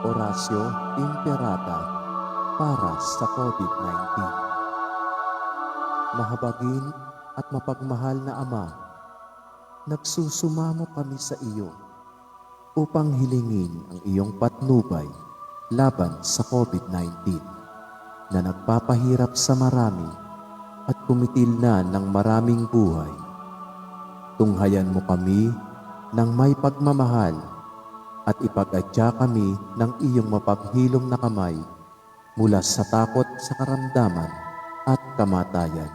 Orasyo Imperata para sa COVID-19. Mahabagin at mapagmahal na Ama, nagsusumamo kami sa iyo upang hilingin ang iyong patnubay laban sa COVID-19 na nagpapahirap sa marami at kumitil na ng maraming buhay. Tunghayan mo kami ng may pagmamahal at ipag-adya kami ng iyong mapaghilom na kamay mula sa takot sa karamdaman at kamatayan.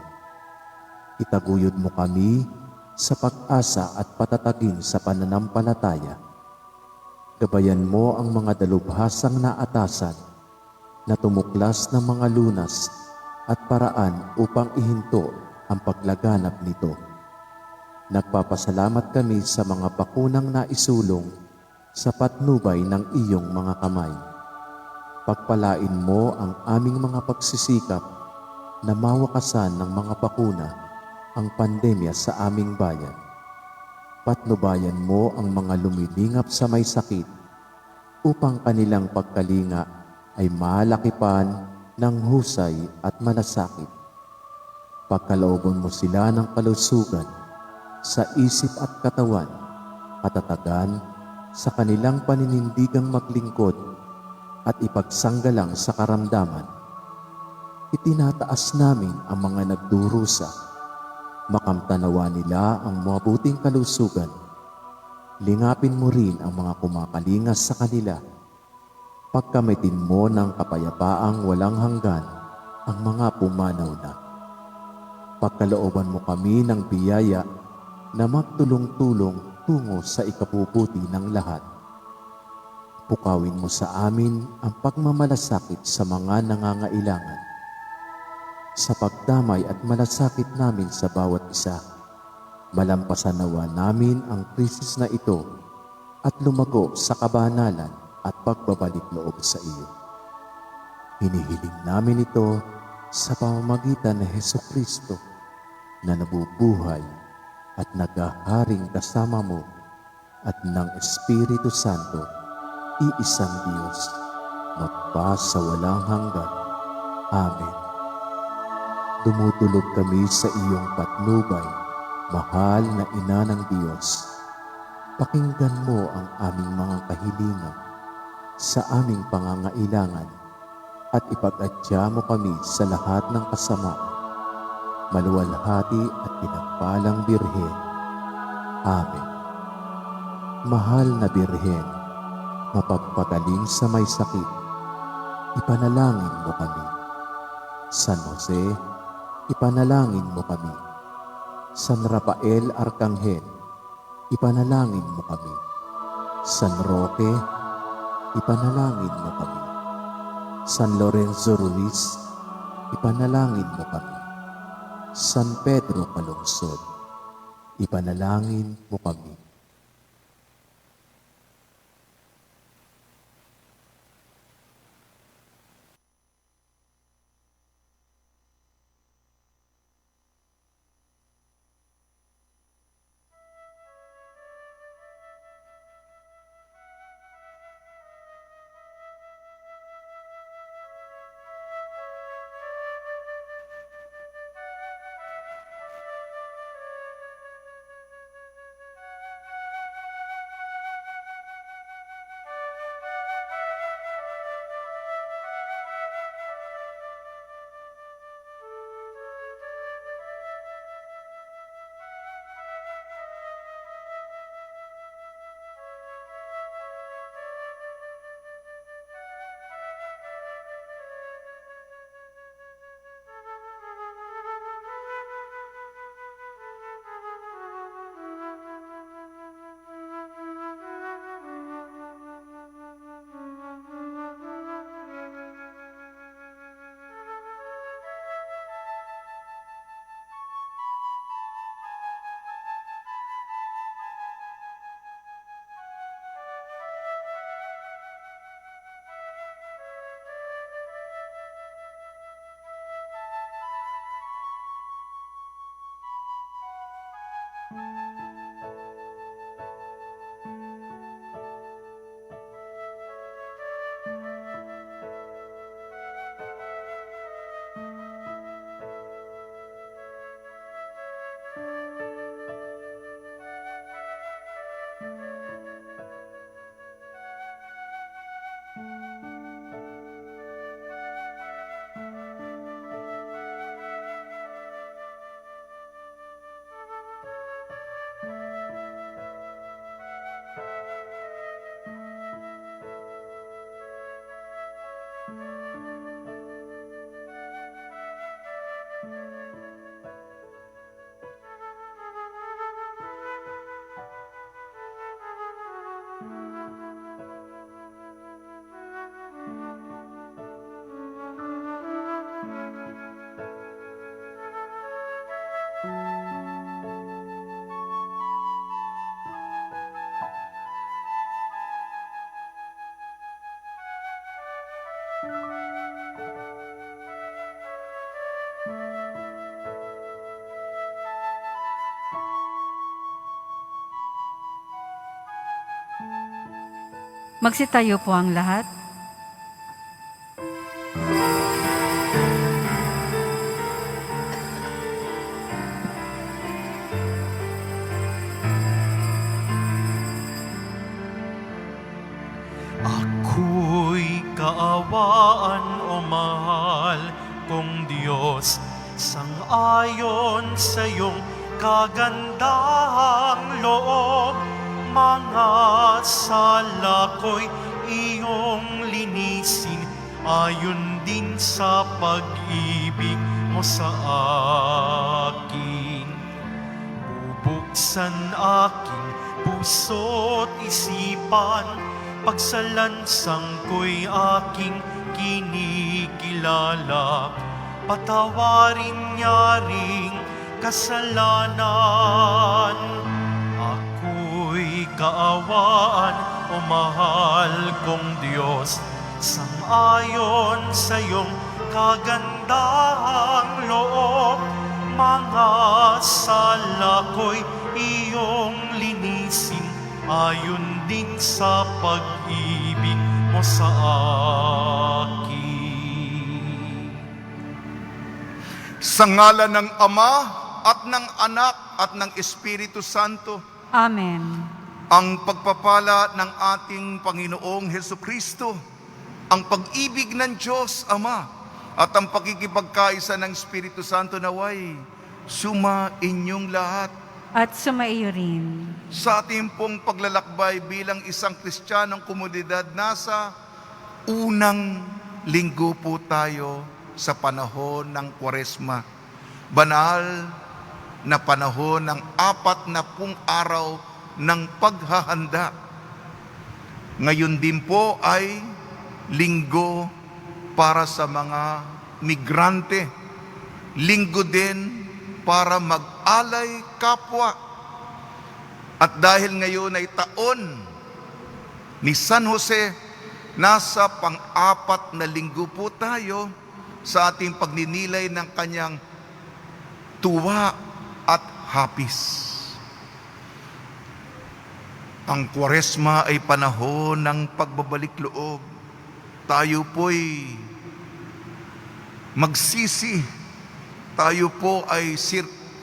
Itaguyod mo kami sa pag-asa at patatagin sa pananampalataya. Gabayan mo ang mga dalubhasang naatasan na tumuklas ng mga lunas at paraan upang ihinto ang paglaganap nito. Nagpapasalamat kami sa mga bakunang naisulong sa patnubay ng iyong mga kamay. Pagpalain mo ang aming mga pagsisikap na mawakasan ng mga bakuna ang pandemya sa aming bayan. Patnubayan mo ang mga lumilingap sa may sakit upang kanilang pagkalinga ay malakipan ng husay at malasakit. Pagkalooban mo sila ng kalusugan sa isip at katawan, katatagan sa kanilang paninindigang maglingkod at ipagsanggalang sa karamdaman. Itinataas namin ang mga nagdurusa. Makamtanawa nila ang mabuting kalusugan. Lingapin mo rin ang mga kumakalingas sa kanila. Pagkamitin mo ng kapayapaang walang hanggan ang mga pumanaw na. Pagkalooban mo kami ng biyaya na magtulong-tulong tungo sa ikabubuti ng lahat. Pukawin mo sa amin ang pagmamalasakit sa mga nangangailangan. Sa pagdamay at malasakit namin sa bawat isa, malampasan nawa namin ang krisis na ito at lumago sa kabanalan at pagbabalik loob sa iyo. Hinihiling namin ito sa pamamagitan ng Hesukristo na nabubuhay at naghaharing kasama mo at ng Espiritu Santo, iisang Diyos, magpa sa walang hanggan. Amen. Dumudulog kami sa iyong patnubay, mahal na Ina ng Diyos. Pakinggan mo ang aming mga kahilingan sa aming pangangailangan at ipag-adya mo kami sa lahat ng kasamaan. Maluwalhati at pinagpalang Birhen. Amen. Mahal na Birhen, mapagpagaling sa may sakit, ipanalangin mo kami. San Jose, ipanalangin mo kami. San Rafael Arkanghel, ipanalangin mo kami. San Roque, ipanalangin mo kami. San Lorenzo Ruiz, ipanalangin mo kami. San Pedro Calungsod, ipanalangin mo kami. Magsitayo po ang lahat. Ako'y kaawaan o mahal kong Diyos, sang-ayon sa iyong kagandahang loob. Mga sala ko'y iyong linisin, ayon din sa pag-ibig mo sa akin. Bubuksan aking puso't isipan, pagsalansang ko'y aking kinikilala. Patawarin niya ring kasalanan. Ako'y kaawaan o mahal kong Diyos, sang-ayon sa iyong kagandahang loob. Mga sala ko'y iyong linisin, ayon din sa pag-ibig mo sa akin. Sa ngalan ng Ama at ng Anak at ng Espiritu Santo, Amen. ang pagpapala ng ating Panginoong Hesukristo, ang pag-ibig ng Diyos Ama, at ang pakikipagkaisa ng Espiritu Santo naway suma inyong lahat. At sumaiyo rin. Sa ating pong paglalakbay bilang isang Kristiyanong komunidad, nasa unang linggo po tayo sa panahon ng Kwaresma. Banal na panahon ng 40 araw ng paghahanda. Ngayon din po ay linggo para sa mga migrante. Linggo din para mag-alay kapwa. At dahil ngayon ay taon ni San Jose, nasa pang-4 na linggo po tayo sa ating pagninilay ng kanyang tuwa at hapis. Ang Kwaresma ay panahon ng pagbabalik loob. Tayo po'y magsisi. Tayo po ay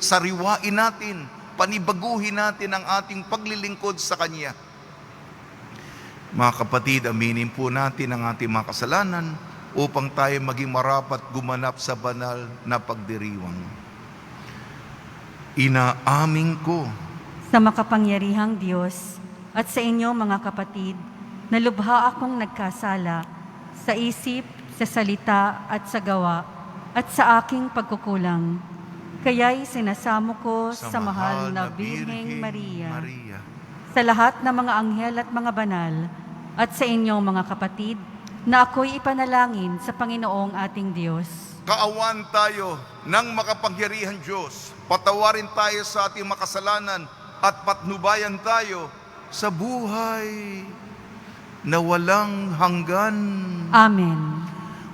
sariwain natin, panibaguhin natin ang ating paglilingkod sa Kanya. Mga kapatid, aminin po natin ang ating mga kasalanan upang tayo maging marapat gumanap sa banal na pagdiriwang. Inaamin ko Sa makapangyarihang Diyos at sa inyo mga kapatid, na lubha akong nagkasala sa isip, sa salita at sa gawa at sa aking pagkukulang. Kaya'y sinasamo ko sa mahal na Birheng Maria, sa lahat ng mga anghel at mga banal, at sa inyong mga kapatid, na ako'y ipanalangin sa Panginoong ating Diyos. Kaawan tayo ng makapangyarihan Diyos. Patawarin tayo sa ating makasalanan at patnubayan tayo sa buhay na walang hanggan. Amen.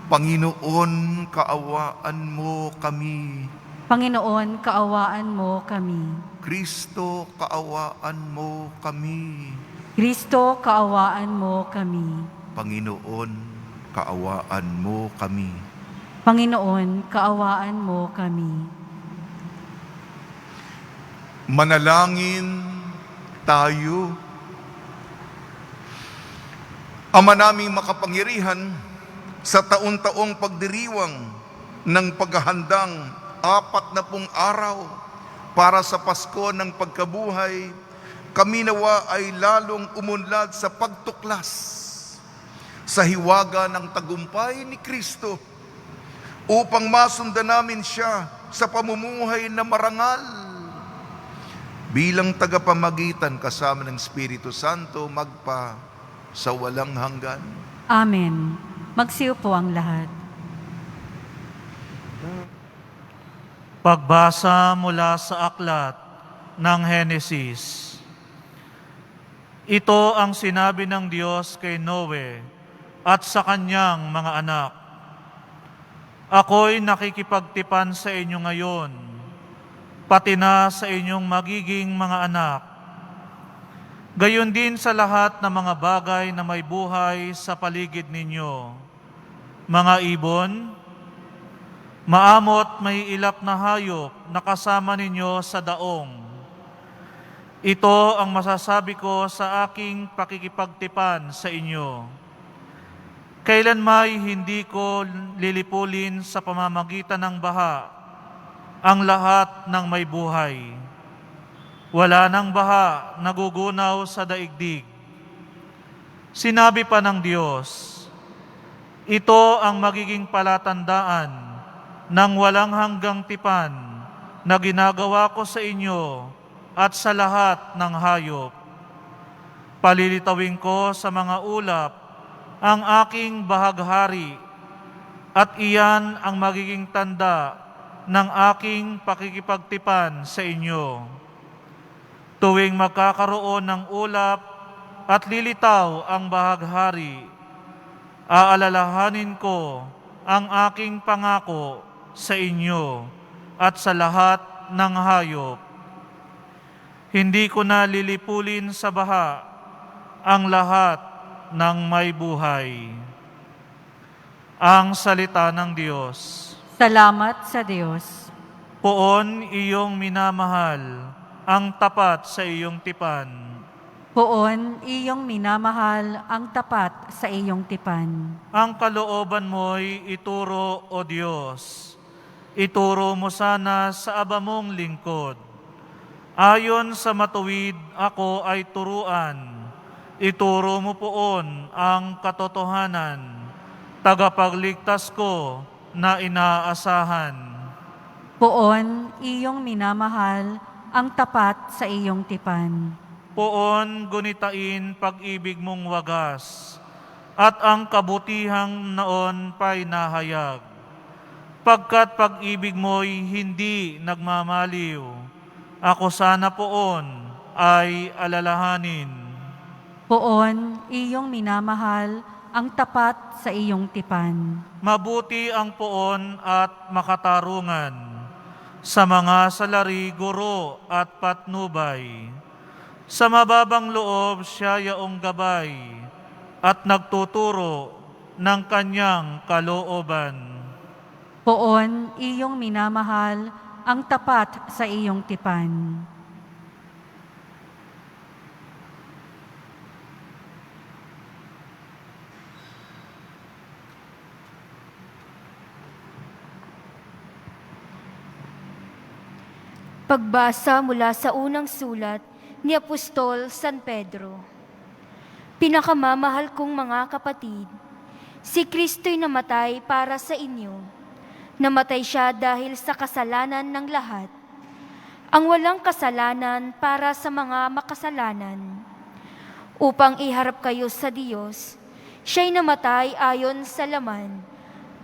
Panginoon, kaawaan mo kami. Panginoon, kaawaan mo kami. Kristo, kaawaan mo kami. Kristo, kaawaan mo kami. Panginoon, kaawaan mo kami. Panginoon, kaawaan mo kami. Manalangin tayo. Ama naming makapangyarihan, sa taon-taong pagdiriwang ng paghahandang 40 araw para sa Pasko ng pagkabuhay, kami nawa ay lalong umunlad sa pagtuklas sa hiwaga ng tagumpay ni Kristo upang masundan namin siya sa pamumuhay na marangal. Bilang tagapamagitan kasama ng Espiritu Santo, magpa sa walang hanggan. Amen. Magsiupo ang lahat. Pagbasa mula sa aklat ng Henesis. Ito ang sinabi ng Diyos kay Noe at sa kanyang mga anak. Ako'y nakikipagtipan sa inyo ngayon, pati na sa inyong magiging mga anak. Gayon din sa lahat ng mga bagay na may buhay sa paligid ninyo. Mga ibon, maamot may ilap na hayop na kasama ninyo sa daong. Ito ang masasabi ko sa aking pakikipagtipan sa inyo. Kailanmay hindi ko lilipulin sa pamamagitan ng baha ang lahat ng may buhay. Wala nang baha nagugunaw sa daigdig. Sinabi pa ng Diyos, ito ang magiging palatandaan ng walang hanggang tipan na ginagawa ko sa inyo at sa lahat ng hayop. Palilitawin ko sa mga ulap ang aking bahaghari at iyan ang magiging tanda ng aking pakikipagtipan sa inyo. Tuwing magkakaroon ng ulap at lilitaw ang bahaghari, aalalahanin ko ang aking pangako sa inyo at sa lahat ng hayop. Hindi ko na lilipulin sa baha ang lahat ng may buhay. Ang salita ng Diyos. Salamat sa Diyos. Poon iyong minamahal, ang tapat sa iyong tipan. Poon iyong minamahal ang tapat sa iyong tipan. Ang kalooban mo'y ituro, O Diyos. Ituro mo sana sa aba mong lingkod. Ayon sa matuwid ako ay turuan. Ituro mo poon ang katotohanan, tagapagligtas ko na inaasahan. Poon iyong minamahal ang tapat sa iyong tipan. Poon gunitain pag-ibig mong wagas, at ang kabutihang naon pa'y nahayag. Pagkat pag-ibig mo'y hindi nagmamaliw, ako sana poon ay alalahanin. Poon iyong minamahal ang tapat sa iyong tipan. Mabuti ang poon at makatarungan sa mga salari, guro at patnubay. Sa mababang loob siya yaong gabay at nagtuturo ng kanyang kalooban. Poon iyong minamahal ang tapat sa iyong tipan. Pagbasa mula sa unang sulat ni Apostol San Pedro. Pinakamamahal kong mga kapatid, si Kristo'y namatay para sa inyo. Namatay siya dahil sa kasalanan ng lahat. Ang walang kasalanan para sa mga makasalanan. Upang iharap kayo sa Diyos, siya'y namatay ayon sa laman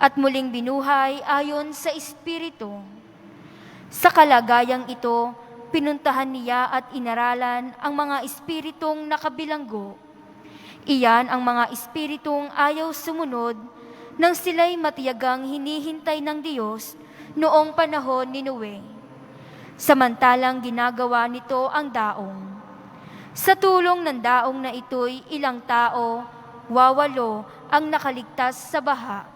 at muling binuhay ayon sa Espiritu. Sa kalagayang ito, pinuntahan niya at inaralan ang mga espiritong nakabilanggo. Iyan ang mga espiritong ayaw sumunod nang sila'y matiyagang hinihintay ng Diyos noong panahon ni Noe. Samantalang ginagawa nito ang daong. Sa tulong ng daong na ito'y ilang tao, 80 ang nakaligtas sa baha.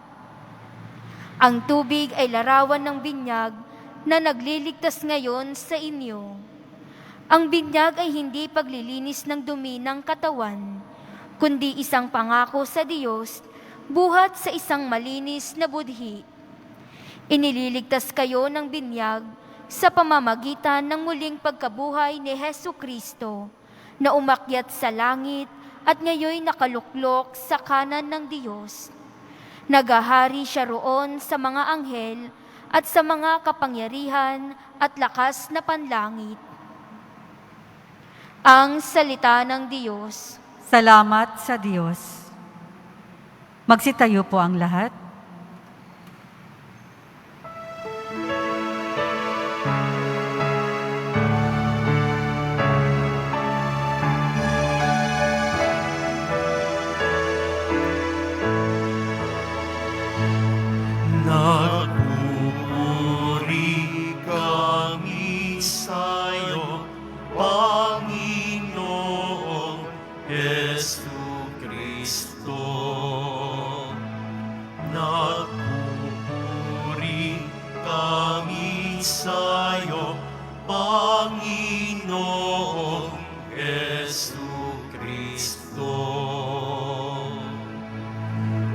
Ang tubig ay larawan ng binyag na nagliligtas ngayon sa inyo. Ang binyag ay hindi paglilinis ng dumi ng katawan, kundi isang pangako sa Diyos, buhat sa isang malinis na budhi. Inililigtas kayo ng binyag sa pamamagitan ng muling pagkabuhay ni Hesukristo, na umakyat sa langit at ngayoy nakaluklok sa kanan ng Diyos. Nagahari siya roon sa mga anghel at sa mga kapangyarihan at lakas na panlangit. Ang salita ng Diyos. Salamat sa Diyos. Magsitayo po ang lahat. Nagpupuri kami sa'yo, Panginoon Jesu Kristo. Nagpupuri kami sa'yo, Panginoong Jesu Kristo.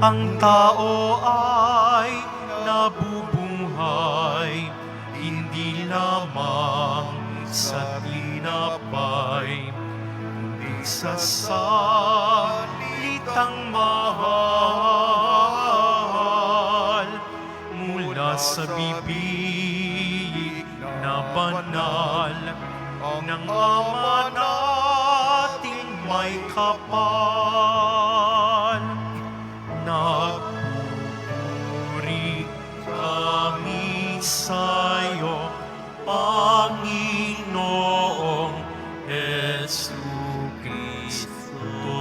Ang tao ay nabubuhay, hindi lamang sa tinapay, kundi sa salitang mahal mula sa bibig na banal ng Ama nating may kapal. Nagpupuri kami sa'yo, Panginoong Jesu Kristo.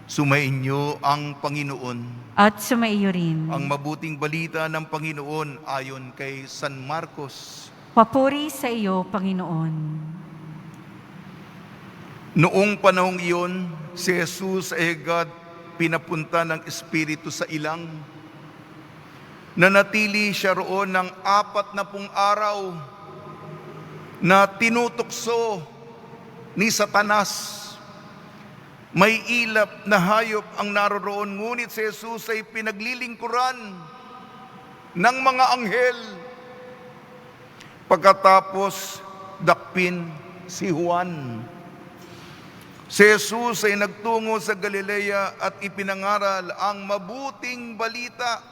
Sumainyo ang Panginoon. At sumaiyo rin. Ang mabuting balita ng Panginoon ayon kay San Marcos. Papuri sa iyo, Panginoon. Noong panahong iyon, si Jesus ay agad pinapunta ng Espiritu sa ilang. Nanatili siya roon ng 40 araw na tinutokso ni Satanas. May ilap na hayop ang naroroon, ngunit si Jesus ay pinaglilingkuran ng mga anghel. Pagkatapos, dakpin si Juan. Si Jesus ay nagtungo sa Galilea at ipinangaral ang mabuting balita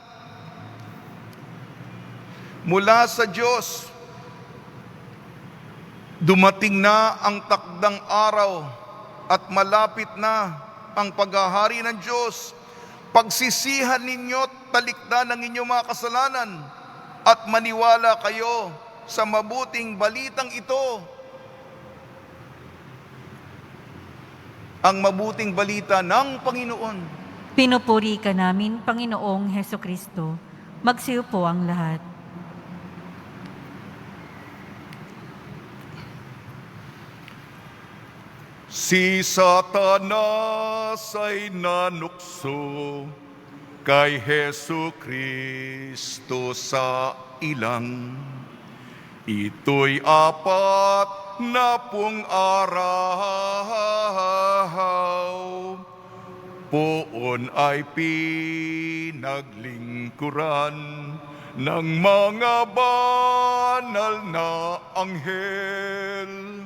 mula sa Diyos. Dumating na ang takdang araw at malapit na ang paghahari ng Diyos. Pagsisihan ninyo, talikdan ang inyong mga kasalanan at maniwala kayo sa mabuting balitang ito. Ang mabuting balita ng Panginoon. Pinupuri ka namin, Panginoong Heso Kristo. Magsiyo po ang lahat. Si Satanas ay nanukso kay Hesu Kristo sa ilang. Ito'y 40 araw. Poon ay pinaglingkuran ng mga banal na anghel.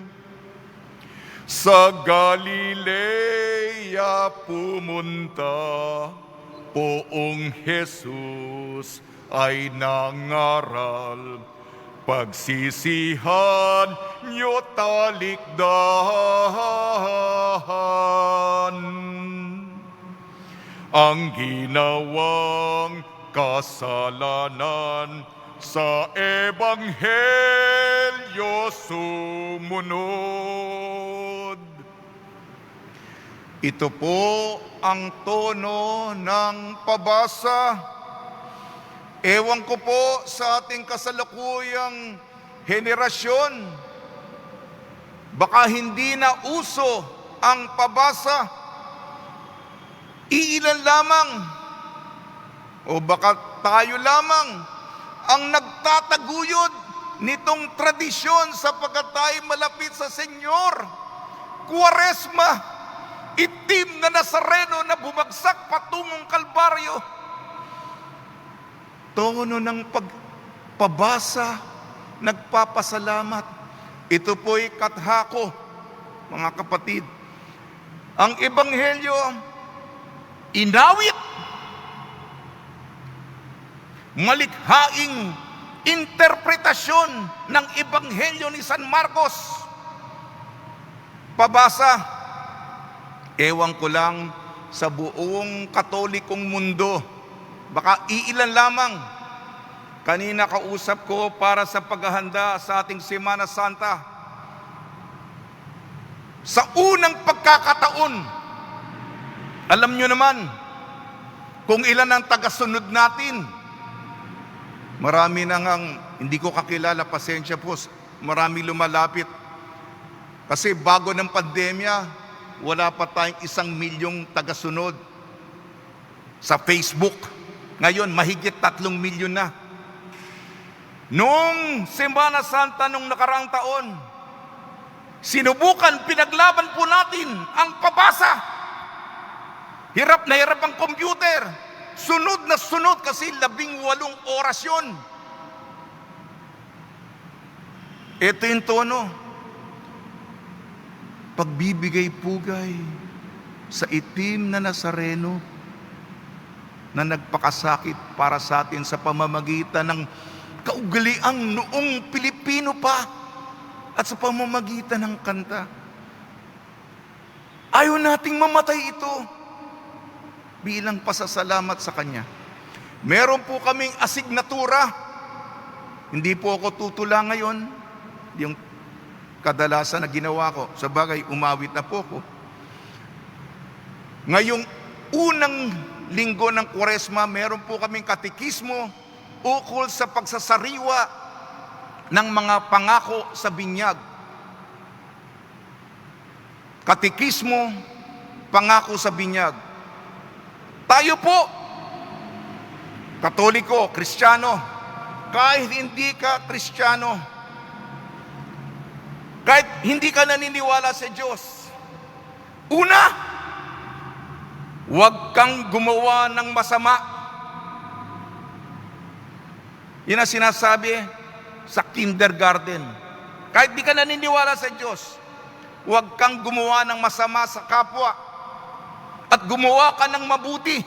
Sa Galilea pumunta, poong Jesus ay nangaral. Pagsisihan niyo talikdan ang ginawang kasalanan, sa Ebanghelyo sumunod. Ito po ang tono ng pabasa. Ewan ko po sa ating kasalukuyang henerasyon, baka hindi na uso ang pabasa. Iilan lamang o baka tayo lamang ang nagtataguyod nitong tradisyon sapagkat tayo malapit sa Senyor. Kuwaresma, itim na Nazareno na bumagsak patungong Kalbaryo. Tono ng pagpabasa, nagpapasalamat. Ito po'y kathako, mga kapatid. Ang Ebanghelyo, inawit, malikhaing interpretasyon ng Ebanghelyo ni San Marcos. Pabasa, ewan ko lang sa buong katolikong mundo, baka iilan lamang. Kanina kausap ko para sa paghahanda sa ating Semana Santa. Sa unang pagkakataon, alam nyo naman kung ilan ang tagasunod natin. Marami na ngang, hindi ko kakilala, pasensya po, marami lumalapit. Kasi bago ng pandemya, wala pa tayong 1 milyong tagasunod sa Facebook. Ngayon, mahigit 3 milyon na. Noong Semana Santa nung nakaraang taon, sinubukan, pinaglaban po natin ang pabasa. Hirap na hirap ang computer. Sunod na sunod kasi 18 oras yun. Ito yung tono. Pagbibigay pugay sa itim na Nazareno na nagpakasakit para sa atin sa pamamagitan ng kaugaliang noong Pilipino pa at sa pamamagitan ng kanta. Ayaw nating mamatay ito bilang pasasalamat sa Kanya. Meron po kaming asignatura. Hindi po ako tutula ngayon. Yung kadalasan na ginawa ko, sa bagay, umawit na po ko. Ngayong unang linggo ng Kwaresma, meron po kaming katekismo ukol sa pagsasariwa ng mga pangako sa binyag. Katekismo, pangako sa binyag. Tayo po, Katoliko, Kristiyano, kahit hindi ka Kristiyano, kahit hindi ka naniniwala sa Diyos, una, huwag kang gumawa ng masama. Yan ang sinasabi sa kindergarten. Kahit di ka naniniwala sa Diyos, huwag kang gumawa ng masama sa kapwa at gumawa ka ng mabuti.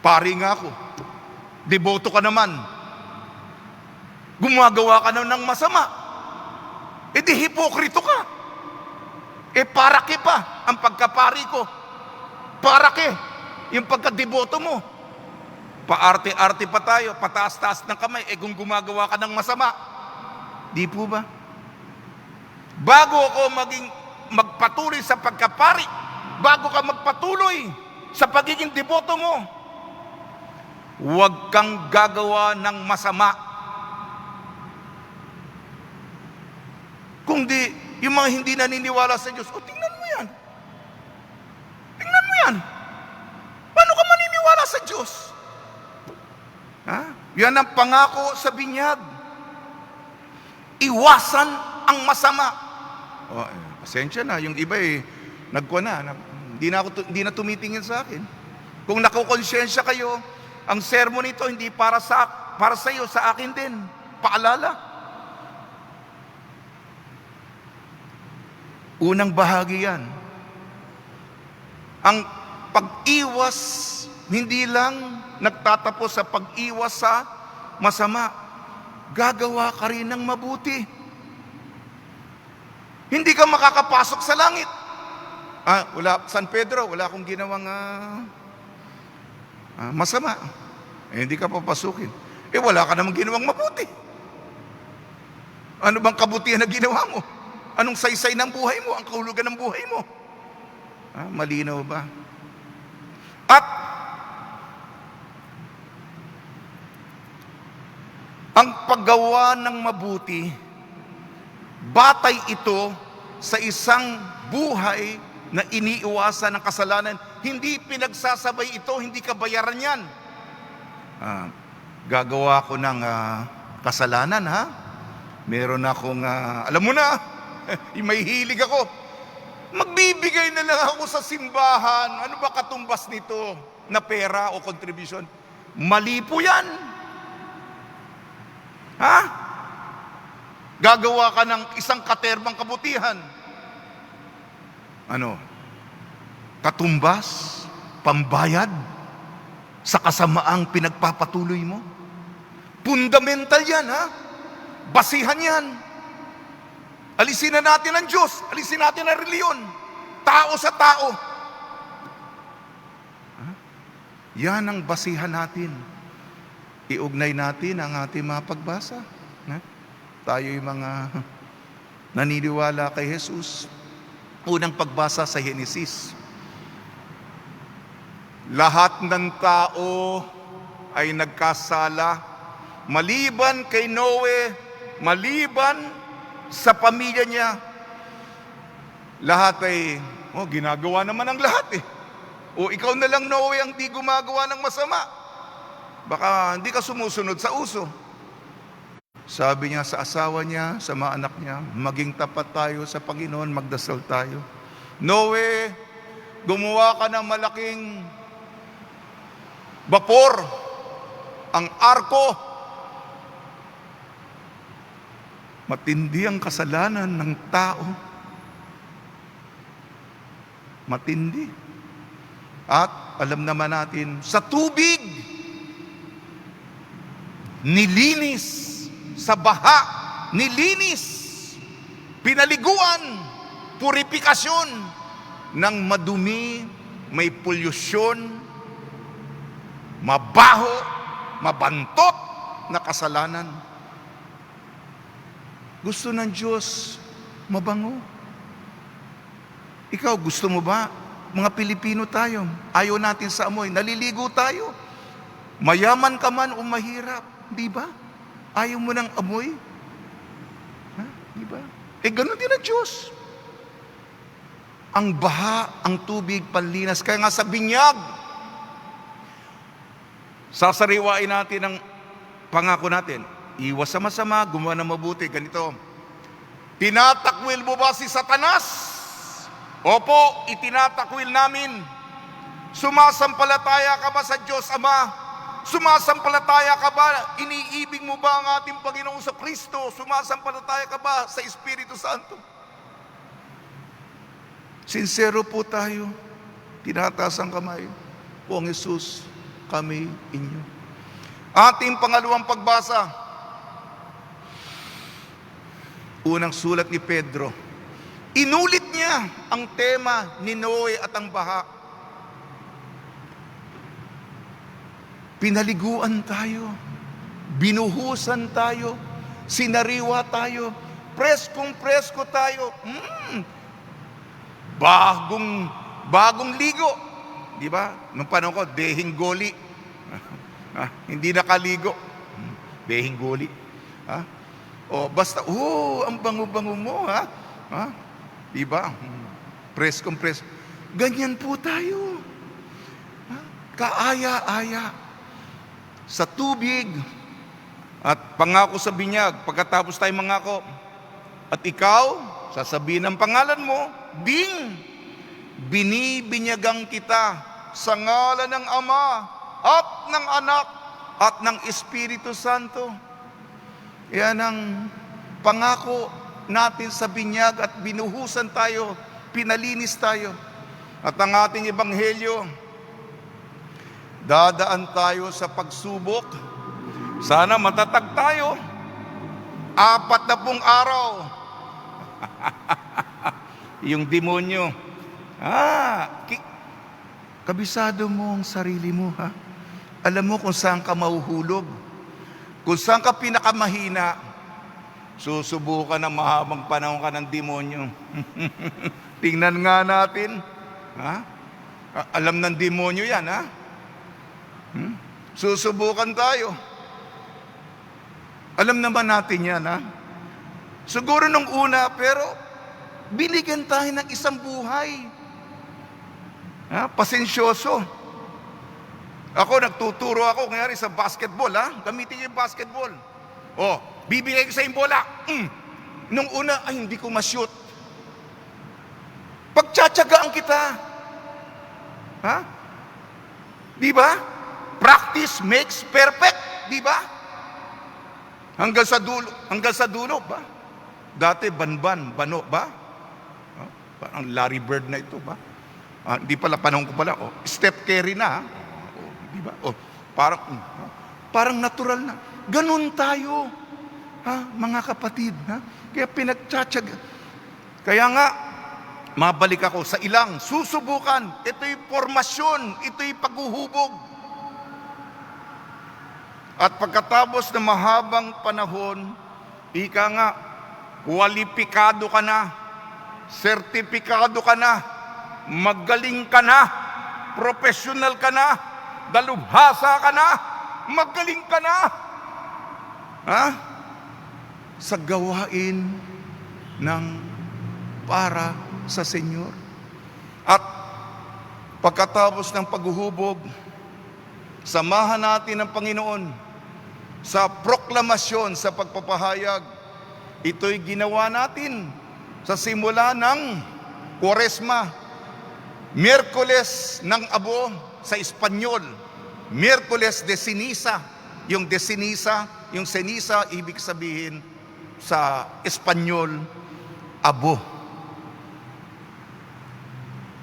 Pari nga ako, deboto ka naman, gumagawa ka ng masama, e di hipokrito ka. E parake pa ang pagkapari ko, parake yung pagkadeboto mo. Paarte-arte pa tayo, pataas-taas ng kamay, e kung gumagawa ka ng masama. Di po ba? Bago ako magpatuloy sa pagkapari, bago ka magpatuloy sa pagiging deboto mo, huwag kang gagawa ng masama. Kung di, yung mga hindi naniniwala sa Diyos, tingnan mo yan. Tingnan mo yan. Paano ka maniniwala sa Diyos? Ha? Yan ang pangako sa binyag. Iwasan ang masama. Pasensya na, yung iba nagkuha na, hindi na tumitingin sa akin. Kung nakukonsensya kayo, ang sermon nito hindi para sa iyo, sa akin din. Paalala. Unang bahagi yan. Ang pag-iwas, hindi lang nagtatapos sa pag-iwas sa masama. Gagawa ka rin ng mabuti. Hindi ka makakapasok sa langit. San Pedro, wala akong ginawang masama. Hindi ka papasukin. Wala ka namang ginawang mabuti. Ano bang kabutihan na ginawa mo? Anong saysay ng buhay mo? Ang kahulugan ng buhay mo? Malinaw ba? At ang paggawa ng mabuti, batay ito sa isang buhay na iniiwasan ng kasalanan. Hindi pinagsasabay ito, hindi kabayaran yan. Gagawa ko ng kasalanan, ha? Meron akong, alam mo na, may hilig ako. Magbibigay na lang ako sa simbahan. Ano ba katumbas nito na pera o contribution? Mali po yan. Ha? Gagawa ka ng isang katerbang kabutihan. Ano? Katumbas? Pambayad? Sa kasamaang pinagpapatuloy mo? Fundamental yan, ha? Basihan yan. Alisin na natin ang Diyos. Alisin natin ang reliyon. Tao sa tao. Yan ang basihan natin. Iugnay natin ang ating mga pagbasa. Tayo'y mga naniniwala kay Jesus. Unang pagbasa sa Henesis. Lahat ng tao ay nagkasala, maliban kay Noe, maliban sa pamilya niya, lahat ay, ginagawa naman ang lahat eh. O ikaw na lang, Noe, ang di gumagawa ng masama. Baka hindi ka sumusunod sa uso. Sabi niya sa asawa niya, sa mga anak niya, maging tapat tayo sa Panginoon, magdasal tayo. Noe, gumawa ka ng malaking bapor, ang arko. Matindi ang kasalanan ng tao. Matindi. At alam naman natin, sa tubig, nilinis. Sa baha, nilinis. Pinaliguan, purifikasyon ng madumi, may polusyon, mabaho, mabantot na kasalanan. Gusto ng Diyos mabango. Ikaw, gusto mo ba? Mga Pilipino tayo, ayaw natin sa amoy, naliligo tayo. Mayaman ka man o mahirap, di ba? Ayaw mo ng amoy? Ha? Di ba? Ganun din ang Diyos. Ang baha, ang tubig, panlinas. Kaya nga sa binyag, sasariwain natin ang pangako natin. Iwas sa masama, gumawa ng mabuti. Ganito, tinatakwil mo ba si Satanas? Opo, itinatakwil namin. Sumasampalataya ka ba sa Diyos Ama? Sumasampalataya ka ba? Iniibig mo ba ang ating Panginoong sa Kristo? Sumasampalataya ka ba sa Espiritu Santo? Sincero po tayo. Tinataas ang kamay. Poong Jesus, kami inyo. Ating pangalawang pagbasa. Unang sulat ni Pedro. Inulit niya ang tema ni Noe at ang baha. Pinaliguan tayo, binuhusan tayo, sinariwa tayo, preskong-presko tayo. Bagong ligo. Di ba? Nung panahon ko, dehing goli. Hindi nakaligo. Dehing goli. Basta, ang bango-bango mo, ha? Di ba? Preskong-presko. Ganyan po tayo. Kaaya-aya. Sa tubig at pangako sa binyag, pagkatapos tayo mangako, at ikaw, sasabihin ang pangalan mo, binibinyagang kita sa ngalan ng Ama at ng Anak at ng Espiritu Santo. Yan ang pangako natin sa binyag at binuhusan tayo, pinalinis tayo. At ang ating ebanghelyo, dadaan tayo sa pagsubok. Sana matatag tayo. 40 araw. Yung demonyo. Kabisado mo ang sarili mo, ha? Alam mo kung saan ka mahuhulog. Kung saan ka pinakamahina. Susubukan ng mahabang panahon ka ng demonyo. Tingnan nga natin. Ha? Alam ng demonyo yan, ha? Susubukan tayo. Alam naman natin yan, ha? Siguro nung una, pero binigyan tayo ng isang buhay. Pasensyoso. Ako, nagtuturo ako, kanyari sa basketball, ha? Gamitin niyo yung basketball. Bibigay ko sa yung bola. Nung una, hindi ko ma-shoot. Pagtsatsagaan kita. Ha? Di ba? Practice makes perfect, di ba? Hanggang sa dulo, ba? Dati bano, ba? Parang Larry Bird na ito, ba? Hindi pala, panahon ko pala, Steph Curry na, di ba? Parang natural na. Ganun tayo, mga kapatid, Kaya pinagtsatsaga. Kaya nga, mabalik ako sa ilang susubukan. Ito'y formasyon, ito'y paghuhubog. At pagkatapos ng mahabang panahon, ika nga, kwalipikado ka na, sertipikado ka na, magaling ka na, professional ka na, dalubhasa ka na, magaling ka na. Sa gawain ng para sa Senyor. At pagkatapos ng paghuhubog, samahan natin ang Panginoon sa proklamasyon, sa pagpapahayag. Ito'y ginawa natin sa simula ng Kwaresma, Miyerkules ng Abo sa Espanyol, Miyerkules de Ceniza. Yung de Ceniza, yung ceniza, ibig sabihin sa Espanyol, abo.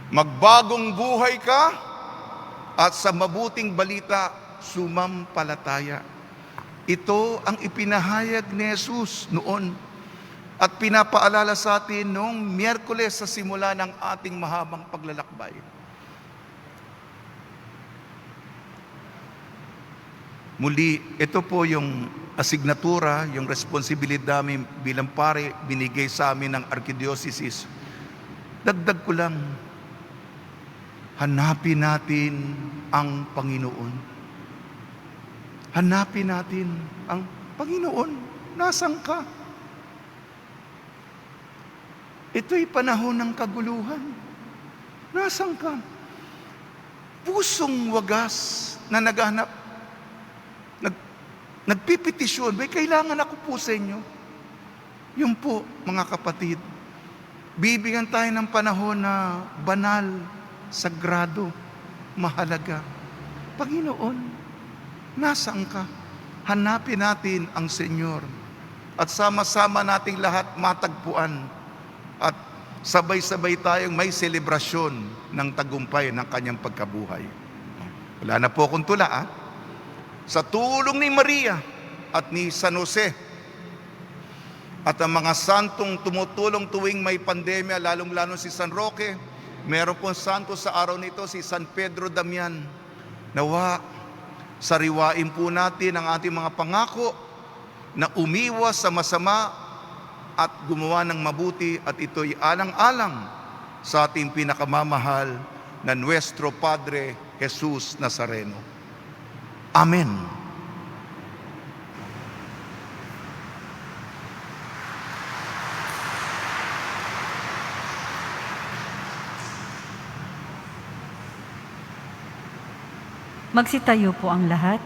Magbagong buhay ka at sa mabuting balita, sumampalataya. Ito ang ipinahayag ni Jesus noon at pinapaalala sa atin noong Miyerkules sa simula ng ating mahabang paglalakbay. Muli, ito po yung asignatura, yung responsibilidad namin bilang pare, binigay sa amin ng Archdiocese. Dagdag ko lang, hanapin natin ang Panginoon. Hanapin natin ang Panginoon. Nasaan ka? Ito'y panahon ng kaguluhan. Nasaan ka? Pusong wagas na naghahanap, nagpipetisyon, may kailangan ako po sa inyo. Yun po, mga kapatid, bibigyan tayo ng panahon na banal, sagrado, mahalaga. Panginoon, nasaan ka? Hanapin natin ang Senyor at sama-sama nating lahat matagpuan at sabay-sabay tayong may selebrasyon ng tagumpay ng kanyang pagkabuhay. Wala na po akong tula, Sa tulong ni Maria at ni San Jose at ang mga santong tumutulong tuwing may pandemya, lalong-lalo si San Roque, meron pong santo sa araw nito, si San Pedro Damian. Nawa, sariwain po natin ang ating mga pangako na umiwas sa masama at gumawa ng mabuti, at ito'y alang-alang sa ating pinakamamahal na Nuestro Padre Jesus Nazareno. Amen. Magsitayo po ang lahat.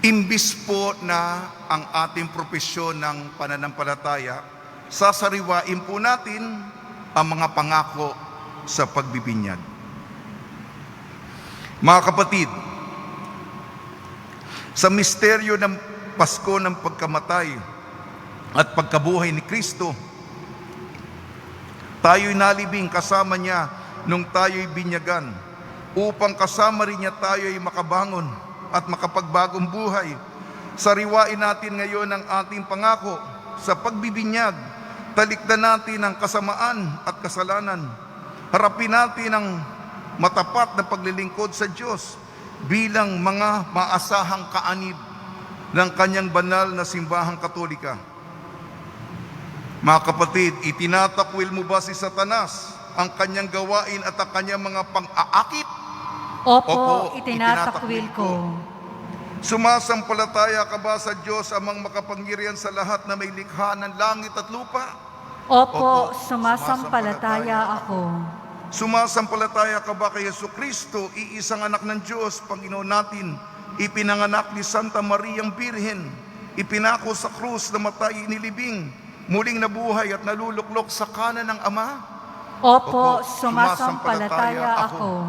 Imbis po na ang ating propesyon ng pananampalataya, sasariwain po natin ang mga pangako sa pagbibinyag. Mga kapatid, sa misteryo ng Pasko ng pagkamatay at pagkabuhay ni Kristo, tayo'y nalibing kasama niya nung tayo'y binyagan, upang kasama rin niya tayo'y makabangon at makapagbagong buhay. Sariwain natin ngayon ang ating pangako sa pagbibinyag. Talikdan natin ang kasamaan at kasalanan. Harapin natin ang matapat na paglilingkod sa Diyos bilang mga maasahang kaanib ng kanyang banal na simbahang Katolika. Mga kapatid, itinatakwil mo ba si Satanas, ang kanyang gawain at ang kanyang mga pang-aakit? Opo, itinatakwil ko. Sumasampalataya ka ba sa Diyos amang makapangyarihan sa lahat na may likha ng langit at lupa? Opo, sumasampalataya ako. Sumasampalataya ka ba kay Jesucristo, iisang anak ng Diyos, Panginoon natin, ipinanganak ni Santa Mariang Birhen, ipinako sa krus na matay inilibing, muling nabuhay at naluluklok sa kanan ng Ama? Opo, sumasampalataya ako.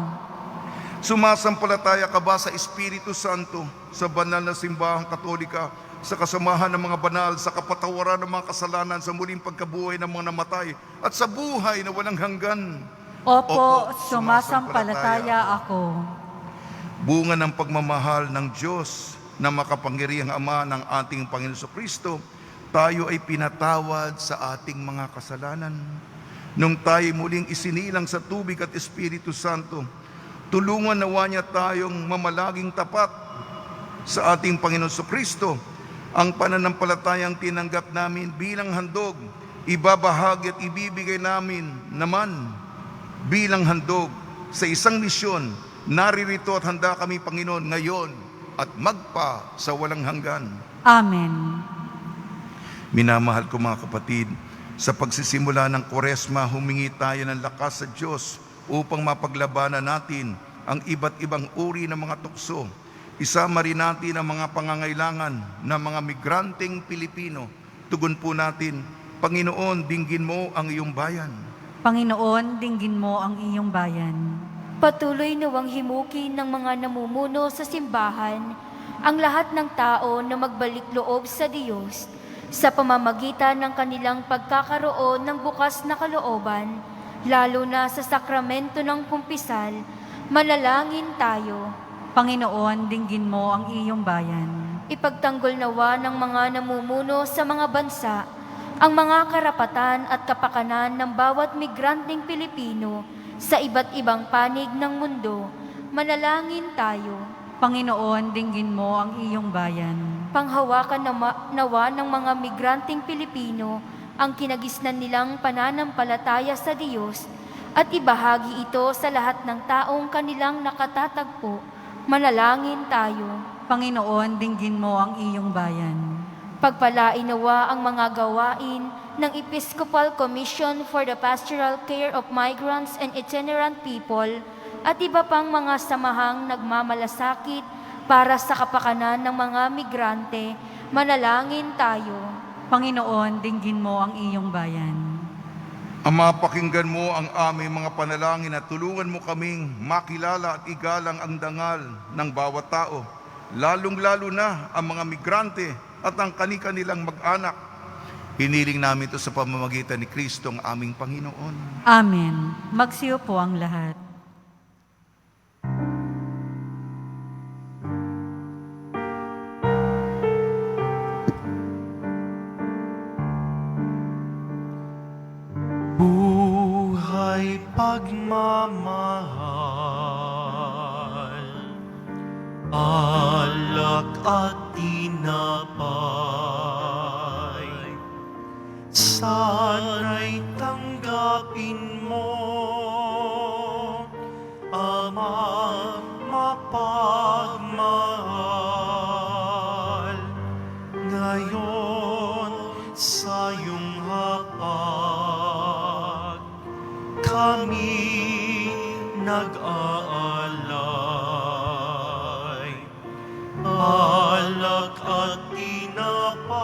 Sumasampalataya ka ba sa Espiritu Santo, sa banal na simbahang Katolika, sa kasamahan ng mga banal, sa kapatawaran ng mga kasalanan, sa muling pagkabuhay ng mga namatay, at sa buhay na walang hanggan? Opo, sumasampalataya ako. Bunga ng pagmamahal ng Diyos na makapangyarihang Ama ng ating Panginoon Jesucristo, tayo ay pinatawad sa ating mga kasalanan. Nung tayo muling isinilang sa tubig at Espiritu Santo, tulungan nawa niya tayong mamalaging tapat sa ating Panginoon Jesucristo. Ang pananampalatayang tinanggap namin bilang handog, ibabahagi at ibibigay namin naman bilang handog sa isang misyon. Naririto at handa kami, Panginoon, ngayon at magpa sa walang hanggan. Amen. Minamahal ko mga kapatid, sa pagsisimula ng Kwaresma, humingi tayo ng lakas sa Diyos upang mapaglabanan natin ang iba't ibang uri ng mga tukso. Isama rin natin ang mga pangangailangan ng mga migranteng Pilipino. Tugon po natin, Panginoon, dinggin mo ang iyong bayan. Panginoon, dinggin mo ang iyong bayan. Patuloy nawang himukin ng mga namumuno sa simbahan ang lahat ng tao na magbalik loob sa Diyos sa pamamagitan ng kanilang pagkakaroon ng bukas na kalooban, lalo na sa sakramento ng kumpisal. Manalangin tayo. Panginoon, dinggin mo ang iyong bayan. Ipagtanggol nawa ng mga namumuno sa mga bansa ang mga karapatan at kapakanan ng bawat migranteng Pilipino sa iba't ibang panig ng mundo. Manalangin tayo. Panginoon, dinggin mo ang iyong bayan. Panghawakan nawa ng mga migranteng Pilipino ang kinagisnan nilang pananampalataya sa Diyos at ibahagi ito sa lahat ng taong kanilang nakatatagpo. Manalangin tayo. Panginoon, dinggin mo ang iyong bayan. Pagpalain nawa ang mga gawain ng Episcopal Commission for the Pastoral Care of Migrants and Itinerant People at iba pang mga samahang nagmamalasakit para sa kapakanan ng mga migrante. Manalangin tayo. Panginoon, dinggin mo ang iyong bayan. Ama, pakinggan mo ang aming mga panalangin at tulungan mo kaming makilala at igalang ang dangal ng bawat tao, lalong-lalo na ang mga migrante at ang kani-kanilang mag-anak. Hiniling namin ito sa pamamagitan ni Kristo ang aming Panginoon. Amen. Magsiyo po ang lahat. Buhay pagmamahal, alak at tinapay, sana'y tanggapin mo, Ama, mapagmahal, ngayon sa iyong hapag, kami nag-aalay, alak at tinapay,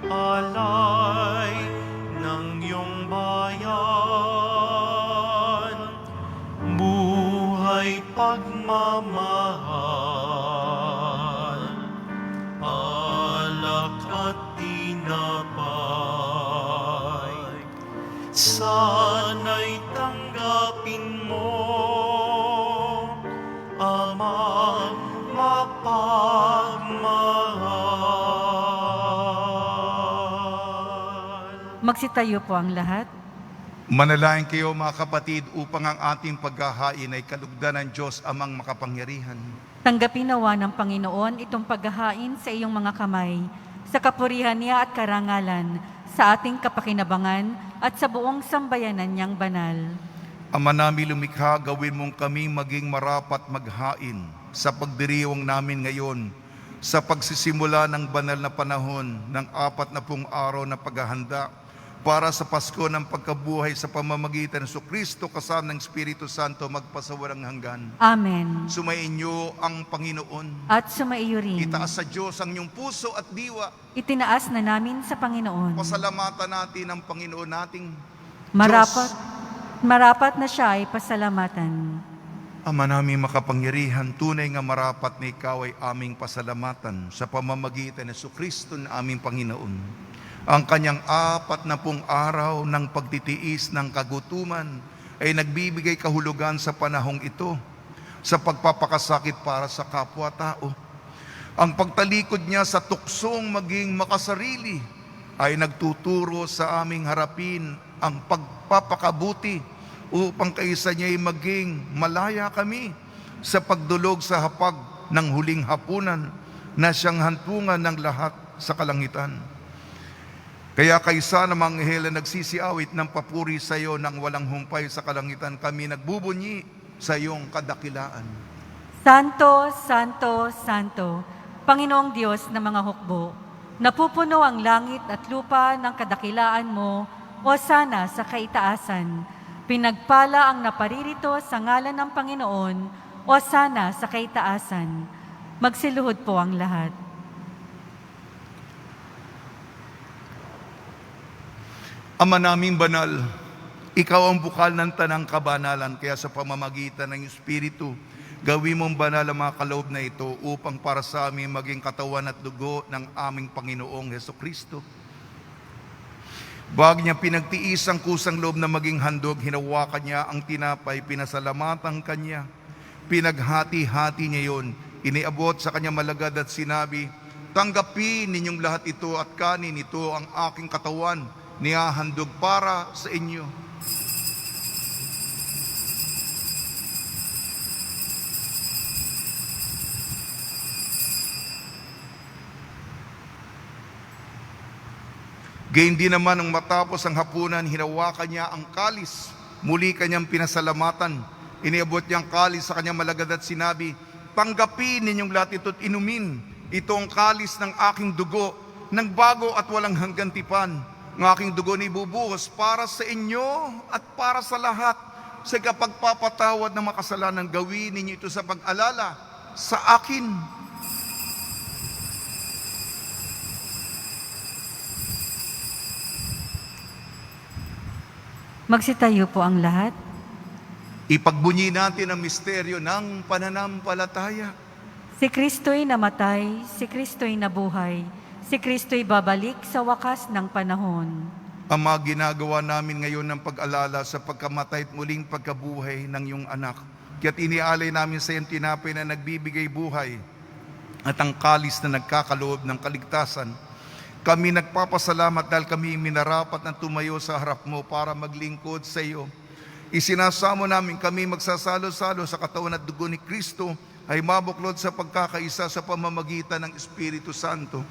alay ng iyong bayan, buhay pagmamahal, alak at tinapay, sana'y tanggapin mo, Ama, mapagmahal. Magsitayo po ang lahat. Manalangin kayo mga kapatid upang ang ating paghahain ay kalugdan ng Diyos amang makapangyarihan. Tanggapin nawa ng Panginoon itong paghahain sa iyong mga kamay, sa kapurihan niya at karangalan, sa ating kapakinabangan at sa buong sambayanan niyang banal. Ama namin lumikha, gawin mong kami maging marapat maghain sa pagdiriwang namin ngayon sa pagsisimula ng banal na panahon ng 40 araw na paghahanda para sa Pasko ng pagkabuhay sa pamamagitan ng Kristo kasama ng Espiritu Santo magpasawalang hanggan. Amen. Sumainyo ang Panginoon. At sumaiyo rin. Itaas sa Diyos ang inyong puso at diwa. Itinaas na namin sa Panginoon. Pasalamatan natin ang Panginoon nating Marapat na siya ay pasalamatan. Ama namin makapangyarihan, tunay nga marapat na ikaw ay aming pasalamatan sa pamamagitan ng Kristo na aming Panginoon. Ang kanyang 40 araw ng pagtitiis ng kagutuman ay nagbibigay kahulugan sa panahong ito sa pagpapakasakit para sa kapwa-tao. Ang pagtalikod niya sa tuksong maging makasarili ay nagtuturo sa aming harapin ang pagpapakabuti upang kaisa niya'y maging malaya kami sa pagdulog sa hapag ng huling hapunan na siyang hantungan ng lahat sa kalangitan. Kaya kaysa na mga anghel na nagsisiawit ng papuri sa iyo nang walang humpay sa kalangitan, kami nagbubunyi sa iyong kadakilaan. Santo, Santo, Santo, Panginoong Diyos ng mga hukbo, napupuno ang langit at lupa ng kadakilaan mo, o sana sa kaitaasan. Pinagpala ang naparirito sa ngalan ng Panginoon, o sana sa kaitaasan. Magsiluhod po ang lahat. Ama naming banal, ikaw ang bukal ng tanang kabanalan, kaya sa pamamagitan ng Espiritu, gawin mong banal ang mga kaloob na ito upang para sa amin maging katawan at dugo ng aming Panginoong Hesukristo. Bago niya pinagtiis ang kusang loob na maging handog, hinawakan niya ang tinapay, pinasalamatan kanya, pinaghati-hati niya yon, iniabot sa kanya malagad at sinabi, tanggapin ninyong lahat ito at kanin ito ang aking katawan, nihahandog para sa inyo. Gayun din naman nang matapos ang hapunan, hinawakan niya ang kalis. Muli kanyang pinasalamatan. Iniabot niya ang kalis sa kanyang malagad at sinabi, tanggapin ninyong lahat ito't inumin. Ito ang kalis ng aking dugo, ng bago at walang hanggang tipan. Ng aking dugo ni bubuhos para sa inyo at para sa lahat. Sa kapagpapatawad ng makasalanan, gawin ninyo ito sa pag-alala sa akin. Magsitayo po ang lahat. Ipagbunyi natin ang misteryo ng pananampalataya. Si Kristo'y namatay, si Kristo'y nabuhay, si Kristo'y babalik sa wakas ng panahon. Ama, ginagawa namin ngayon ng pag-alala sa pagkamatay at muling pagkabuhay ng iyong anak. Kaya't inialay namin sa iyong tinapay na nagbibigay buhay at ang kalis na nagkakaloob ng kaligtasan. Kami nagpapasalamat dahil kami minarapat na tumayo sa harap mo para maglingkod sa iyo. Isinasamo namin kami magsasalo-salo sa katawan at dugo ni Kristo ay mabuklod sa pagkakaisa sa pamamagitan ng Espiritu Santo.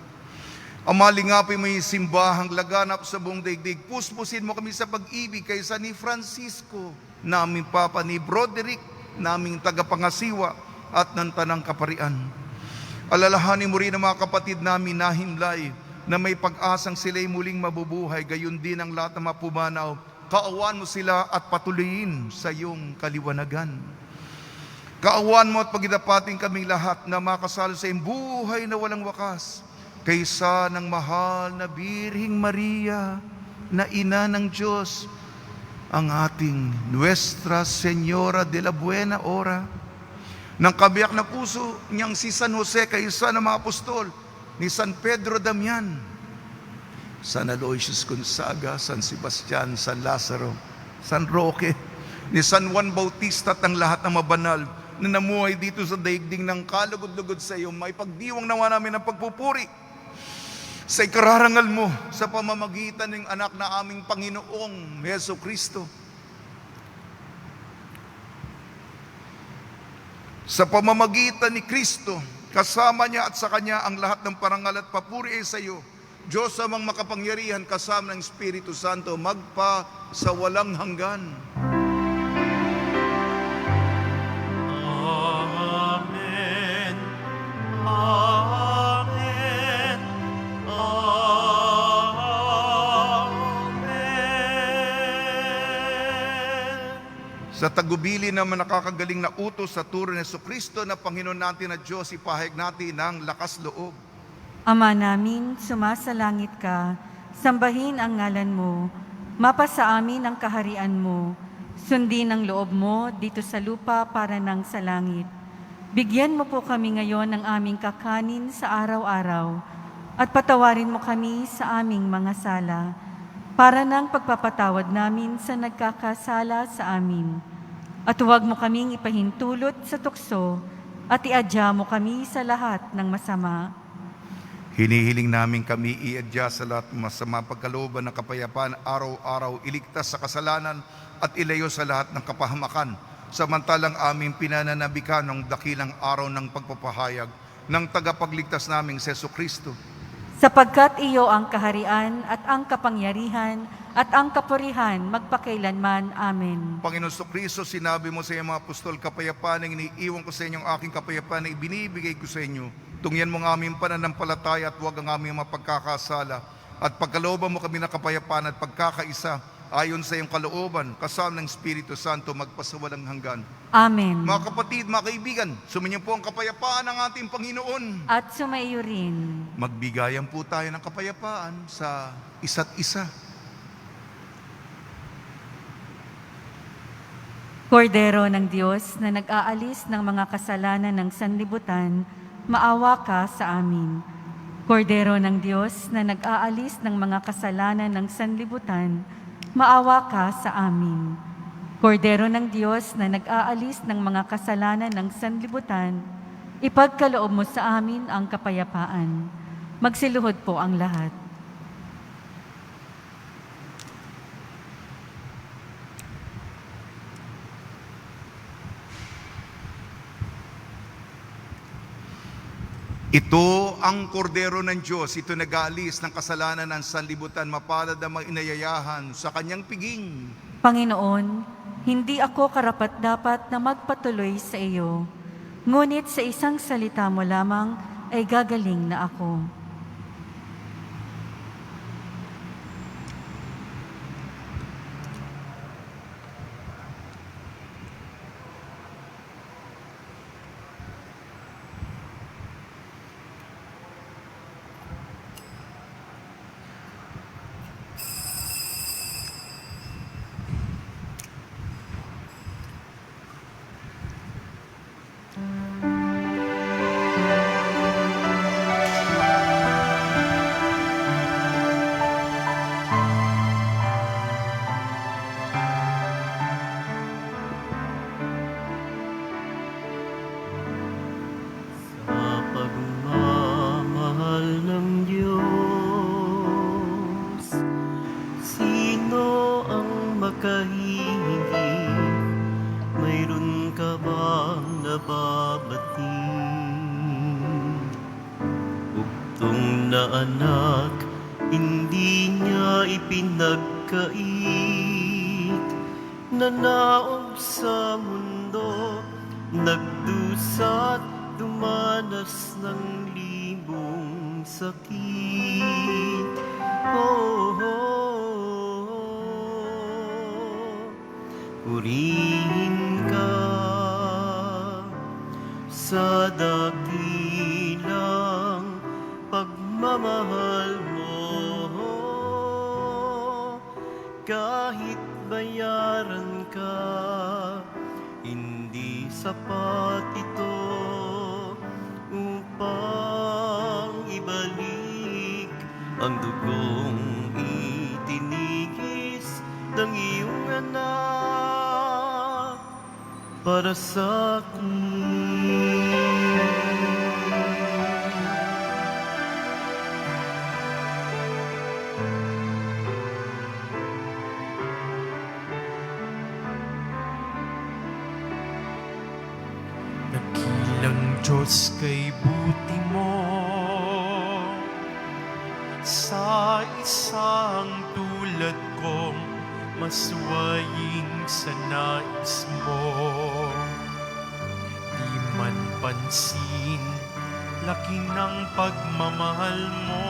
Ama, lingapin mo yung simbahang laganap sa buong daigdig. Puspusin mo kami sa pag-ibig kaysa ni Francisco, naming Papa, ni Broderick, naming tagapangasiwa at ng Tanang Kaparian. Alalahanin mo rin ang mga kapatid namin na himlay na may pag-asang sila'y muling mabubuhay, gayon din ang lahat ng mapumanaw. Kaawan mo sila at patuloyin sa iyong kaliwanagan. Kaawan mo at pagidapating kaming lahat na makasalo sa iyong buhay na walang wakas, kaysa ng mahal na Birhing Maria na ina ng Diyos, ang ating Nuestra Señora de la Buena Hora, ng kabiyak na puso niyang si San Jose, kaysa ng mga apostol, ni San Pedro Damian, San Aloysius Gonzaga, San Sebastian, San Lazaro, San Roque, ni San Juan Bautista at ang lahat ng mabanal na namuhay dito sa daigdig ng kalugod-lugod sa iyo. May pagdiwang nawa namin ng pagpupuri sa ikararangal mo sa pamamagitan ng anak na aming Panginoong Hesukristo. Sa pamamagitan ni Kristo, kasama niya at sa Kanya ang lahat ng parangal at papuri ay sa iyo, Diyos amang makapangyarihan kasama ng Espiritu Santo, magpa sa walang hanggan. Amen. Amen. Amen. Sa tagubili naman nakakagaling na utos sa turo ni Jesucristo na Panginoon natin at Diyos, ipahayag natin ng lakas loob. Ama namin, sumasalangit ka, sambahin ang ngalan mo, mapasa amin ang kaharian mo, sundin ang loob mo dito sa lupa para nang sa langit. Bigyan mo po kami ngayon ng aming kakanin sa araw-araw, at patawarin mo kami sa aming mga sala, para nang pagpapatawad namin sa nagkakasala sa amin. At huwag mo kaming ipahintulot sa tukso, at iadya mo kami sa lahat ng masama. Hinihiling namin kami iadya sa lahat ng masama, pagkalooban ng kapayapaan, araw-araw iligtas sa kasalanan at ilayo sa lahat ng kapahamakan, samantalang aming pinananabikan ng dakilang araw ng pagpapahayag ng tagapagligtas naming si Jesucristo. sapagkat iyo ang kaharian at ang kapangyarihan at ang kapurihan magpakailanman. Amen. Panginoon Kristo, sinabi mo sa iyong mga apostol, kapayapaan ang iniiwan ko sa inyong aking kapayapaan na ibinibigay ko sa inyo. Tungyan mo ang aming pananampalataya at huwag ang aming mga pagkakasala. At pagkalooban mo kami ng kapayapaan at pagkakaisa, ayon sa iyong kalooban, kasama ng Espiritu Santo, magpasawalang hanggan. Amen. Mga kapatid, mga kaibigan, suminyo po ang kapayapaan ng ating Panginoon. At sumaiyo rin. Magbigayan po tayo ng kapayapaan sa isa't isa. Kordero ng Diyos na nag-aalis ng mga kasalanan ng sanlibutan, maawa ka sa amin. Kordero ng Diyos na nag-aalis ng mga kasalanan ng sanlibutan, maawa ka sa amin. Kordero ng Diyos na nag-aalis ng mga kasalanan ng sanlibutan, ipagkaloob mo sa amin ang kapayapaan. Magsiluhod po ang lahat. Ito ang kordero ng Diyos, ito nag-aalis ng kasalanan ng sanlibutan, mapalad ang mga inayayahan sa kanyang piging. Panginoon, hindi ako karapat-dapat na magpatuloy sa iyo, ngunit sa isang salita mo lamang ay gagaling na ako. Sa pagmamahal ng Diyos, sino ang makahihingin? Mayroon ka bang nababating? Bugtong na anak, hindi niya ipinagkait, nanaog sa mundo, nagdusat, dumanas ng libong sakit. Oh, purihin ka sa dakilang pagmamahal mo, kahit bayaran ka, hindi sapat ito upang ibalik ang dugong itinigis ng iyong anak para sa akin. Dakilang Diyos kay buti mo sa isang tulad kong maswaying sa nais mo. Di man pansin, laki ng pagmamahal mo,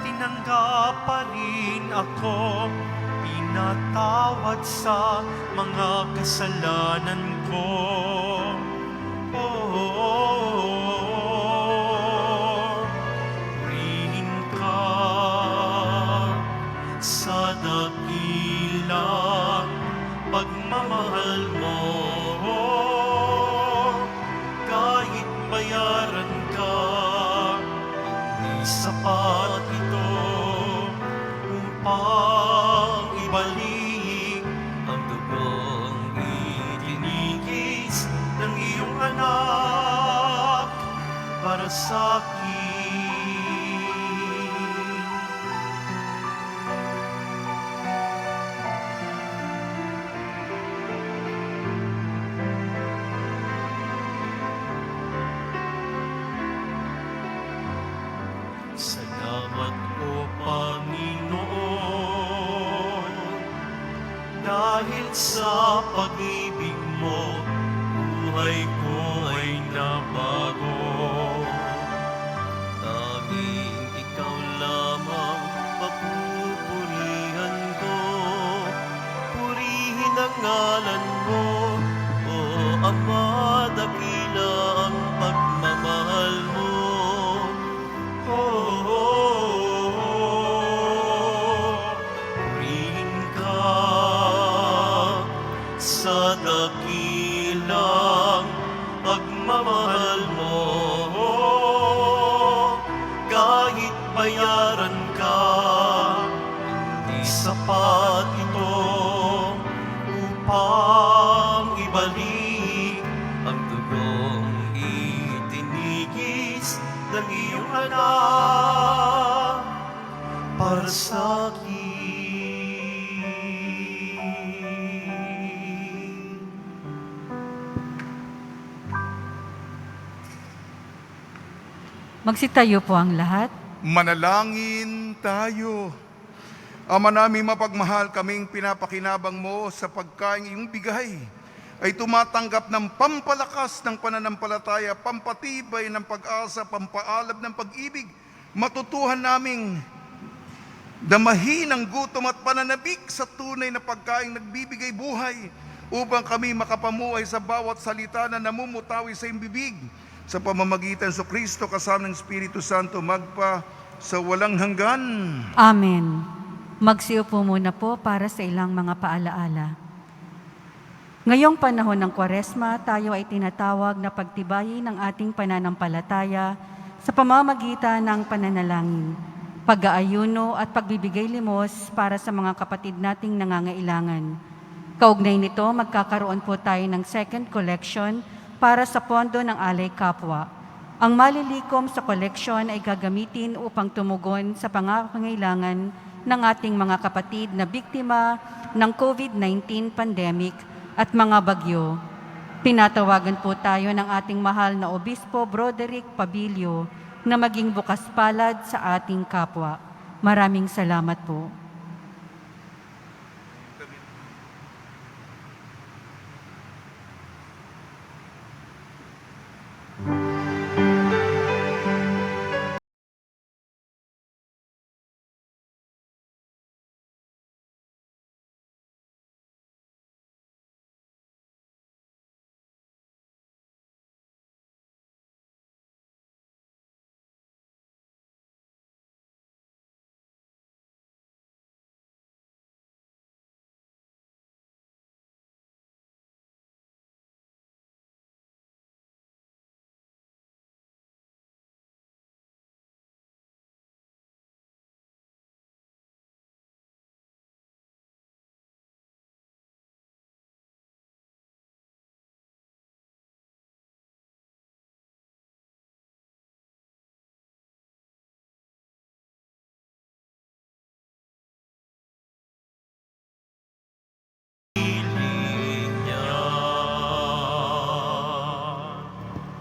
tinanggap pa rin ako, pinatawad sa mga kasalanan ko. Purihin ka sa dakilang pagmamahal mo, kahit bayaran ka, hindi sapat ito upang ibalik ang dugong itinigis ng iyong anak para sa akin. Sa sa pag-ibig mo, buhay ko ay nabago. Tanging ikaw lamang papupurihan ko, purihin ang ngalan mo, o Ama, dakila ang pagmamahal mo. Purihin ka sa dakilang pagmamahal mo. Kahit bayaran ka, hindi sapat ito upang ibalik ang dugong itinigis ng iyong anak para sa akin. Magsitayo po ang lahat. Manalangin tayo. Ama namin mapagmahal, kaming pinapakinabang mo sa pagkain iyong bigay ay tumatanggap ng pampalakas ng pananampalataya, pampatibay ng pag-asa, pampaalab ng pag-ibig. Matutuhan naming damahin ang gutom at pananabik sa tunay na pagkain nagbibigay buhay upang kami makapamuhay sa bawat salita na namumutawi sa iyong bibig. Sa pamamagitan sa Kristo kasama ng Espiritu Santo magpa sa walang hanggan. Amen. Magsiupo muna po para sa ilang mga paalaala. Ngayong panahon ng Kwaresma, tayo ay tinatawag na pagtibayin ng ating pananampalataya sa pamamagitan ng pananalangin, pag-aayuno at pagbibigay limos para sa mga kapatid nating nangangailangan. Kaugnay nito, magkakaroon po tayo ng second collection para sa pondo ng Alay Kapwa. Ang malilikom sa koleksyon ay gagamitin upang tumugon sa pangangailangan ng ating mga kapatid na biktima ng COVID-19 pandemic at mga bagyo. Pinatawagan po tayo ng ating mahal na Obispo Broderick Pabilio na maging bukas palad sa ating kapwa. Maraming salamat po.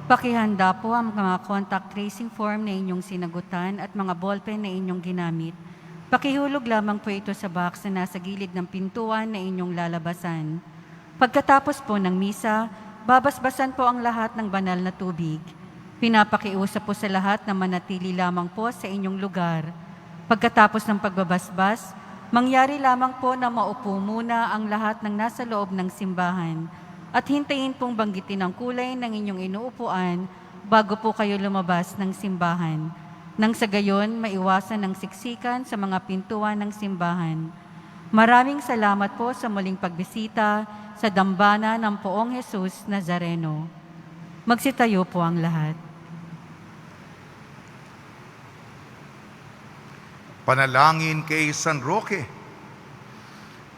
Pakihanda po ang mga contact tracing form na inyong sinagutan at mga ballpen na inyong ginamit. Pakihulog lamang po ito sa box na nasa gilid ng pintuan na inyong lalabasan. Pagkatapos po ng misa, babasbasan po ang lahat ng banal na tubig. Pinapakiusap po sa lahat na manatili lamang po sa inyong lugar. Pagkatapos ng pagbabasbas, mangyari lamang po na maupo muna ang lahat ng nasa loob ng simbahan at hintayin pong banggitin ang kulay ng inyong inuupuan bago po kayo lumabas ng simbahan. Nang sa gayon, maiwasan ang siksikan sa mga pintuan ng simbahan. Maraming salamat po sa muling pagbisita sa dambana ng Poong Jesus Nazareno. Magsitayo po ang lahat. Panalangin kay San Roque.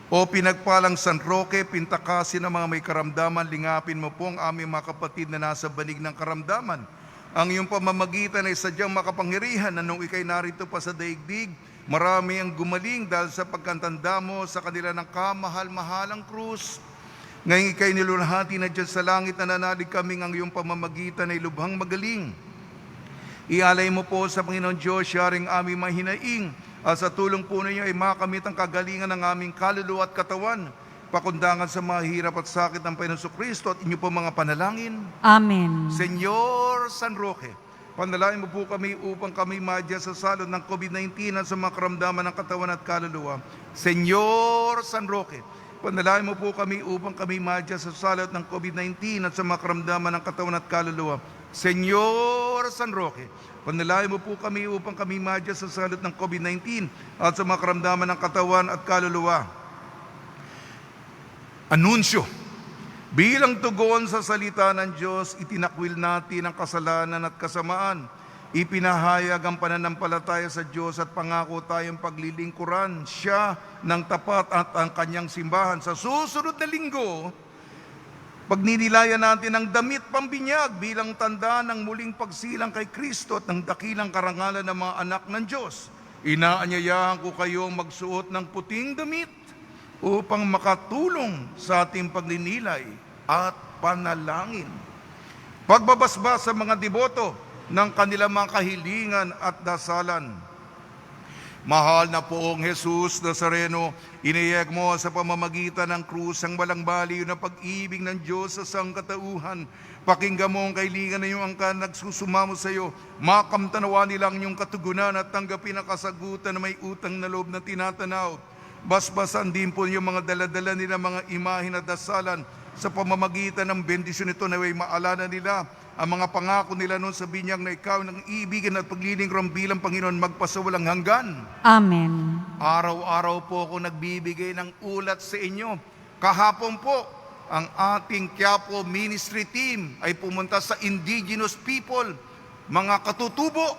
O pinagpalang San Roque, pintakasin ng mga may karamdaman, lingapin mo po ang aming mga kapatid na nasa banig ng karamdaman. Ang iyong pamamagitan ay sadyang makapangyarihan na nung ikay narito pa sa daigdig, marami ang gumaling dahil sa pagkantanda mo sa kanila ng kamahal-mahalang krus. Ngayon ikay nilulahati na dyan sa langit na nanalig kaming ang iyong pamamagitan ay lubhang magaling. Ialay mo po sa Panginoon Diyos, siyaring aming mahinaing, at sa tulong po ninyo ay makamit ang kagalingan ng aming kaluluwa at katawan. pakundangan sa mga hirap at sakit ng Panginoon Kristo at inyo po mga panalangin. Amen. Senyor San Roque, panalangin mo po kami upang kami madya sa salot ng COVID-19 at sa mga karamdaman ng katawan at kaluluwa. Senyor San Roque, panalangin mo po kami upang kami madya sa salot ng COVID-19 at sa mga karamdaman ng katawan at kaluluwa. Senyor San Roque, panalangin mo po kami upang kami madya sa salot ng COVID-19 at sa mga karamdaman ng katawan at kaluluwa. Anunsyo. Bilang tugon sa salita ng Diyos, itinakwil natin ang kasalanan at kasamaan. Ipinahayag ang pananampalataya sa Diyos at pangako tayong paglilingkuran siya ng tapat at ang kanyang simbahan. Sa susunod na linggo, pagninilayan natin ang damit pambinyag bilang tanda ng muling pagsilang kay Kristo at ng dakilang karangalan ng mga anak ng Diyos. Inaanyayahan ko kayong magsuot ng puting damit upang makatulong sa ating pagninilay at panalangin. Pagbabasbas sa mga deboto ng kanilang mga kahilingan at dasalan. Mahal na poong Jesus Nazareno, iniyag mo sa pamamagitan ng krus ang walang baliw na pag-ibig ng Diyos sa sangkatauhan. Pakinggan mo ang kahilingan ng iyong angkan nagsusumamo sa iyo. Makamtanawa nilang iyong katugunan at tanggapin ang kasagutan na may utang na loob na tinatanaw. Basbasan din po yung mga daladala nila mga imahin at dasalan sa pamamagitan ng bendisyon nito na may maalala nila ang mga pangako nila noon sa binyag na ikaw ng iibigan at paglilingkuran bilang Panginoon magpasawalang hanggan. Amen. Araw-araw po ako nagbibigay ng ulat sa inyo. Kahapon po, ang ating Quiapo Ministry Team ay pumunta sa indigenous people, mga katutubo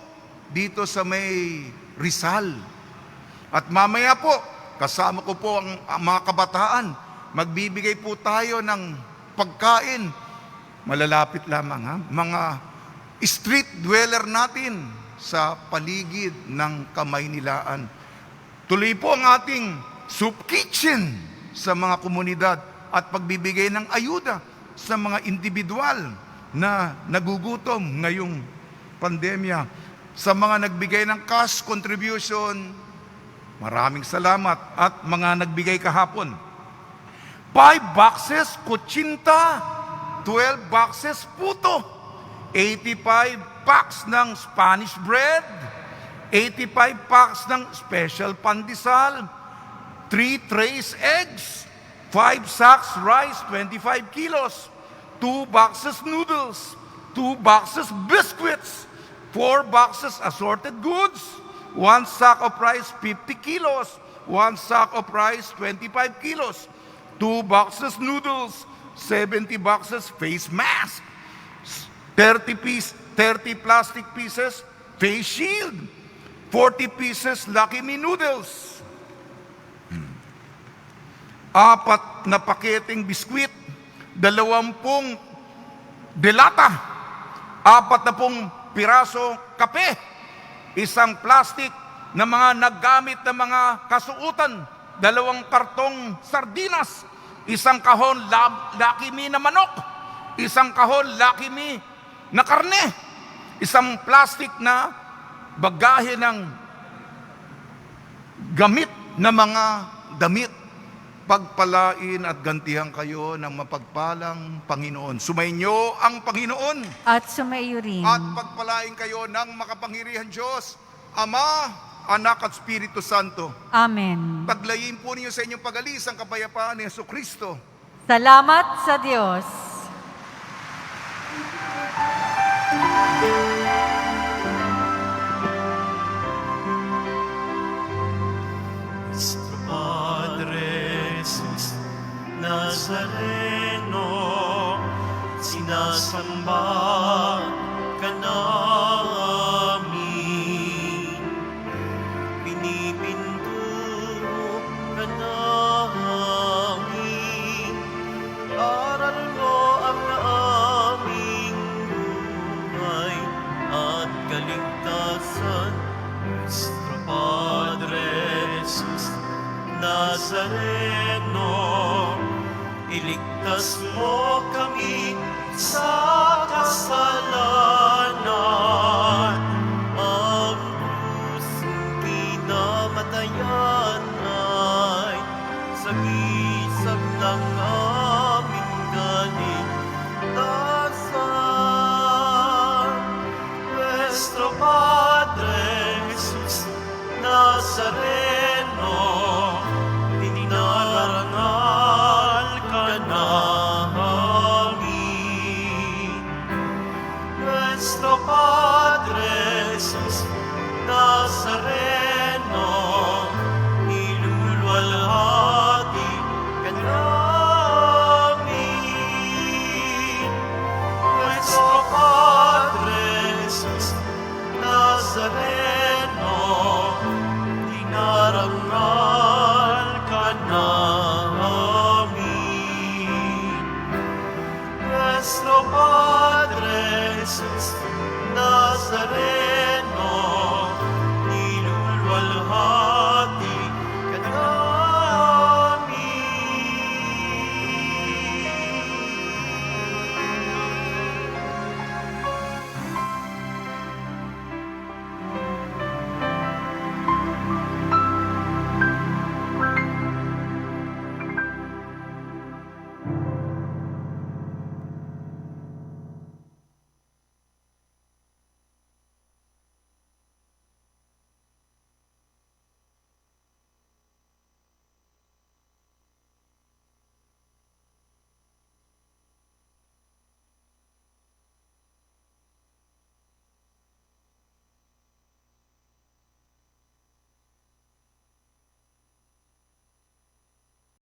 dito sa may Rizal. At mamaya po, kasama ko po ang mga kabataan. Magbibigay po tayo ng pagkain. Malalapit lamang ha? Mga street dweller natin sa paligid ng Kamaynilaan. Tuloy po ang ating soup kitchen sa mga komunidad at pagbibigay ng ayuda sa mga individual na nagugutom ngayong pandemya. Sa mga nagbigay ng cash contribution, maraming salamat. At mga nagbigay kahapon, 5 boxes kutsinta, 12 boxes puto, 85 packs ng Spanish bread, 85 packs ng special pandesal, 3 trays eggs, 5 sacks rice, 25 kilos, 2 boxes noodles, 2 boxes biscuits, 4 boxes assorted goods, 1 sack of rice 50 kilos, 1 sack of rice 25 kilos, 2 boxes noodles, 70 boxes face mask, 30 plastic pieces face shield, 40 pieces Lucky Me noodles, 4 na paketeng biskwit, 20 delata, 40 piraso kape, 1 plastic na mga naggamit na mga kasuutan, 2 kartong sardinas, 1 kahon Lucky Me na manok, 1 kahon Lucky Me na karne, 1 plastic na bagahe ng gamit na mga damit. Pagpalain at gantihan kayo ng mapagpalang Panginoon. Sumainyo ang Panginoon. At sumaiyo rin. At pagpalain kayo ng makapangyarihan Diyos, Ama, Anak at Espiritu Santo. Amen. Taglayin po ninyo sa inyong pag-alis ang kapayapaan ni Jesucristo. Salamat sa Diyos. Nuestro Padre Jesus Nazareno, sinasamba ka namin, pinipinto ka namin, aral mo ang aming buhay at kaligtasan. Nuestro Padre Jesus Nazareno, iligtas mo kami sa kasalanan. Ang krusong pinamatayan ay sagisag na Nazareno, dinarangal ka namin. Nuestro Padre Jesus Nazareno, iluluwalhati ka namin. Nuestro Padre Jesus Nazareno,